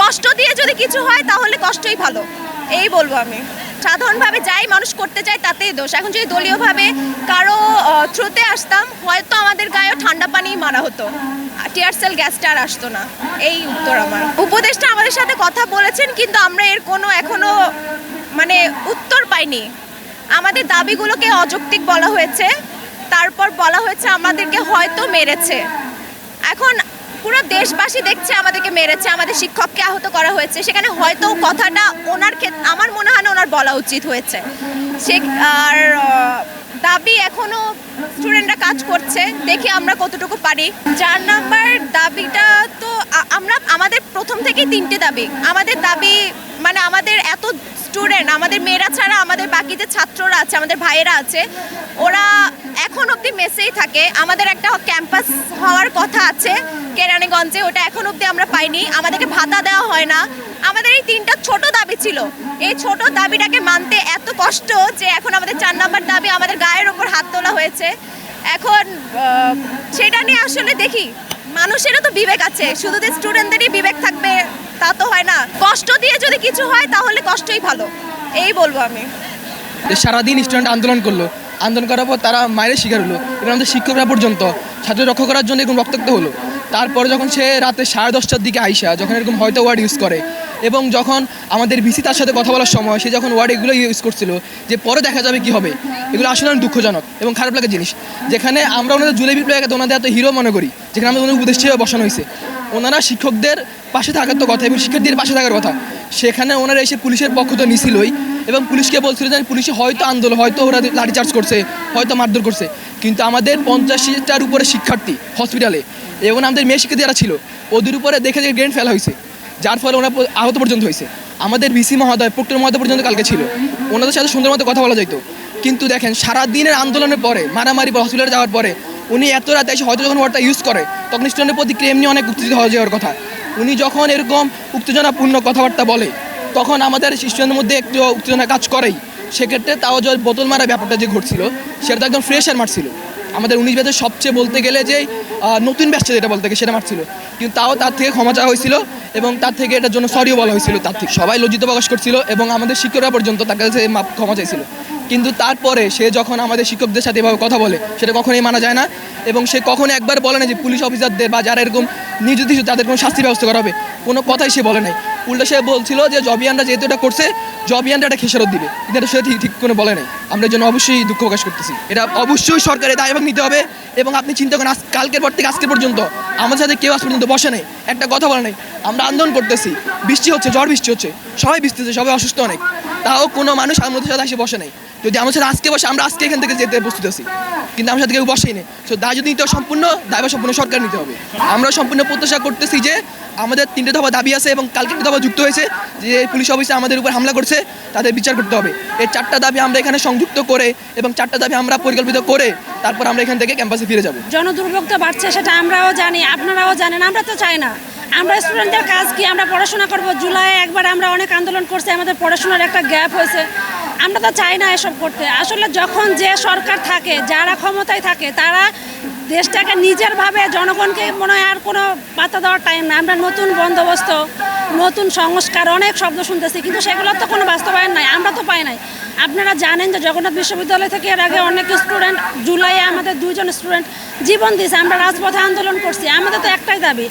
কষ্ট দিয়ে যদি কিছু হয় তাহলে কষ্টই ভালো, এই বলবো আমি। সাধারণভাবে যাই মানুষ করতে চায় তাতেই দোষ। এখন যদি দলীয়ভাবে কারো থ্রুতে আসতাম, হয়তো আমাদের গায়েও ঠান্ডা পানি মারা হতো, টিয়ারসেল গ্যাসটা আর আসতো না। এই উত্তর আমার। উপদেষ্টা আমাদের সাথে কথা বলেছেন, কিন্তু আমরা এর কোনো এখনো উত্তর পাইনি। আমাদের দাবিগুলোকে অযৌক্তিক বলা হয়েছে, তারপর বলা হয়েছে আমাদেরকে হয়তো মেরেছে। এখন পুরো দেশবাসী দেখছে আমাদেরকে মেরেছে, আমাদের শিক্ষককে আহত করা হয়েছে, সেখানে হয়তো কথাটা ওনার ক্ষেত্রে আমার মনে হয় না ওনার বলা উচিত হয়েছে। সে আর দাবি এখনো স্টুডেন্টরা কাজ করছে, দেখি আমরা কতটুকু পারি। 4 নাম্বার দাবিটা তো আমাদের প্রথম থেকেই 3টে দাবি। আমাদের দাবি আমাদের এত স্টুডেন্ট, আমাদের মেয়েরা ছাড়া আমাদের বাকি যে ছাত্ররা আছে, আমাদের ভাইয়েরা আছে, ওরা এখন অবধি মেসেই থাকে। আমাদের একটা ক্যাম্পাস হওয়ার কথা আছে কেরানীগঞ্জে, ওটা এখন অবধি আমরা পাইনি। আমাদেরকে ভাতা দেওয়া হয় না। আমাদের এই 3টা ছোট দাবি ছিল, এই ছোট দাবিটাকে মানতে এত কষ্ট যে এখন আমাদের 4 নাম্বার দাবি আমাদের গায়ের ওপর হাত তোলা হয়েছে। এখন সেটা নিয়ে আসলে দেখি, মানুষেরও তো বিবেক আছে, শুধু যে স্টুডেন্টদেরই বিবেক থাকবে তা তো হয় না। কষ্ট দিয়ে যদি কিছু হয় তাহলে কষ্টই ভালো, এই বলবো আমি। সারাদিন স্টুডেন্ট আন্দোলন করলো, আন্দোলন করার পর তারা মায়ের শিকার হলো এবং আমাদের শিক্ষকরা পর্যন্ত ছাত্র রক্ষা করার জন্য এরকম রক্তাক্ত হলো। তারপরে যখন সে রাতে 10:30টার দিকে আইসা যখন এরকম হয়তো ওয়ার্ড ইউজ করে, এবং যখন আমাদের ভিসি তার সাথে কথা বলার সময় সে যখন ওয়ার্ড এগুলো ইউজ করছিল যে পরে দেখা যাবে কি হবে, এগুলো আসলে অনেক দুঃখজনক এবং খারাপ লাগার জিনিস। যেখানে আমরা ওনাদের জুলাই বিপ্লবীকে ওনাদের এত হিরো মনে করি, যেখানে আমাদের ওনাদের উপদেষ্টা হিসেবে বসানো হয়েছে, ওনারা শিক্ষকদের পাশে থাকার তো কথা এবং শিক্ষার্থীদের পাশে থাকার কথা, সেখানে ওনারা এসে পুলিশের পক্ষ তো নিছিলই এবং পুলিশকে বলছিল যে পুলিশে হয়তো আন্দোলন, হয়তো ওরা লাঠিচার্জ করছে, হয়তো মারধর করছে, কিন্তু আমাদের 50টার উপরে শিক্ষার্থী হসপিটালে এবং আমাদের মেয়ে শিক্ষার্থী যারা ছিল ওদের উপরে দেখে গ্রেন ফেলা হয়েছে, যার ফলে ওরা আহত পর্যন্ত হয়েছে। আমাদের ভিসি মহোদয়, প্রক্টর মহোদয় পর্যন্ত কালকে ছিল, ওনাদের সাথে সুন্দর মতো কথা বলা যাইতো, কিন্তু দেখেন সারাদিনের আন্দোলনের পরে মারামারি বা হসপিটালে যাওয়ার পরে উনি এত রাতে এসে হয়তো যখন ওয়ার্ডটা ইউজ করে তখন স্টুডেন্টের প্রতিক্রিয়া এমনি অনেক উত্তেজিত হয়ে যাওয়ার কথা। উনি যখন এরকম উত্তেজনাপূর্ণ কথাবার্তা বলে তখন আমাদের স্টুডেন্টের মধ্যে একটু উত্তেজনা কাজ করেই। সেক্ষেত্রে তাও যে বোতল মারা ব্যাপারটা যে ঘটছিল সেটা তো একদম ফ্রেশ আর মারছিল। আমাদের 19 ব্যাচের সবচেয়ে বলতে গেলে যে নতুন ব্যাচটা যেটা বলতে গেলে সেটা মারছিল, কিন্তু তাও তার থেকে ক্ষমা চাওয়া হয়েছিল এবং তার থেকে এটার জন্য সরিও বলা হয়েছিল। তার থেকে সবাই লজ্জিত প্রকাশ করছিল এবং আমাদের শিক্ষকরা পর্যন্ত তার কাছে ক্ষমা চাইছিল। কিন্তু তারপরে সে যখন আমাদের শিক্ষকদের সাথে এভাবে কথা বলে সেটা কখনোই মানা যায় না এবং সে কখনো একবার বলে না যে পুলিশ অফিসারদের বা যারা এরকম নির্যাতিত তাদের কোনো শাস্তি ব্যবস্থা করা হবে, কোনো কথাই সে বলে নাই। উল্টা সে বলছিল যে জবিয়ানরা যেহেতু এটা করছে জবিয়ানরা এটা খেসারত দিবে, কিন্তু এটা সে ঠিক করে বলে নাই। আমরা এর জন্য অবশ্যই দুঃখ প্রকাশ করতেছি। এটা অবশ্যই সরকারের দায়ভার নিতে হবে এবং আপনি চিন্তা করেন কালকের পর থেকে আজকের পর্যন্ত আমাদের সাথে কেউ আজ পর্যন্ত বসে নেই, একটা কথা বলে নাই। আমরা আন্দোলন করতেছি, বৃষ্টি হচ্ছে, ঝড় বৃষ্টি হচ্ছে, সবাই ভিজতেছে, সবাই অসুস্থ অনেক, তাও কোনো মানুষ আমাদের সাথে এসে বসে নেই। যদি আমার সাথে আজকে বসে আমরা আজকে এখান থেকে যেতে প্রস্তুত আছি, কিন্তু আমার সাথে কেউ বসেই নেই। তো দায় যদি নিতে সম্পূর্ণ দায়ভার সম্পূর্ণ সরকার নিতে হবে। আমরা সম্পূর্ণ প্রত্যাশা করতেছি যে আমাদের 3টে দফা দাবি আছে এবং কালকে দফা যুক্ত হয়েছে যে পুলিশ অফিসে আমাদের উপর হামলা করছে তাদের বিচার করতে হবে। এই 4টা দাবি আমরা এখানে সংযুক্ত করে এবং 4টা দাবি আমরা পরিকল্পিত করে তারপর আমরা এখান থেকে ক্যাম্পাসে ফিরে যাব। জনদুর্ভোগ তো বাড়ছে, সেটা আমরাও জানি, আপনারাও জানেন। আমরা তো চাই না, আমরা স্টুডেন্টদের কাজ কি, আমরা পড়াশোনা করব। জুলাই একবার আমরা অনেক আন্দোলন করছি, আমাদের পড়াশোনার একটা গ্যাপ হয়েছে, আমরা তো চাই না এসব করতে। আসলে যখন যে সরকার থাকে, যারা ক্ষমতায় থাকে, তারা দেশটাকে নিজের ভাবে জনগণকে মনে হয় আর কোনো পাত্তা দেওয়ার টাইম না। আমরা নতুন বন্দোবস্ত, নতুন সংস্কার অনেক শব্দ শুনতেছি, কিন্তু সেগুলোর তো কোনো বাস্তবায়ন নাই, আমরা তো পাই নাই। আপনারা জানেন যে জগন্নাথ বিশ্ববিদ্যালয় থেকে এর আগে অনেক স্টুডেন্ট, জুলাইয়ে আমাদের 2জন স্টুডেন্ট জীবন দিয়েছে, আমরা রাজপথে আন্দোলন করছি। আমাদের তো একটাই দাবি,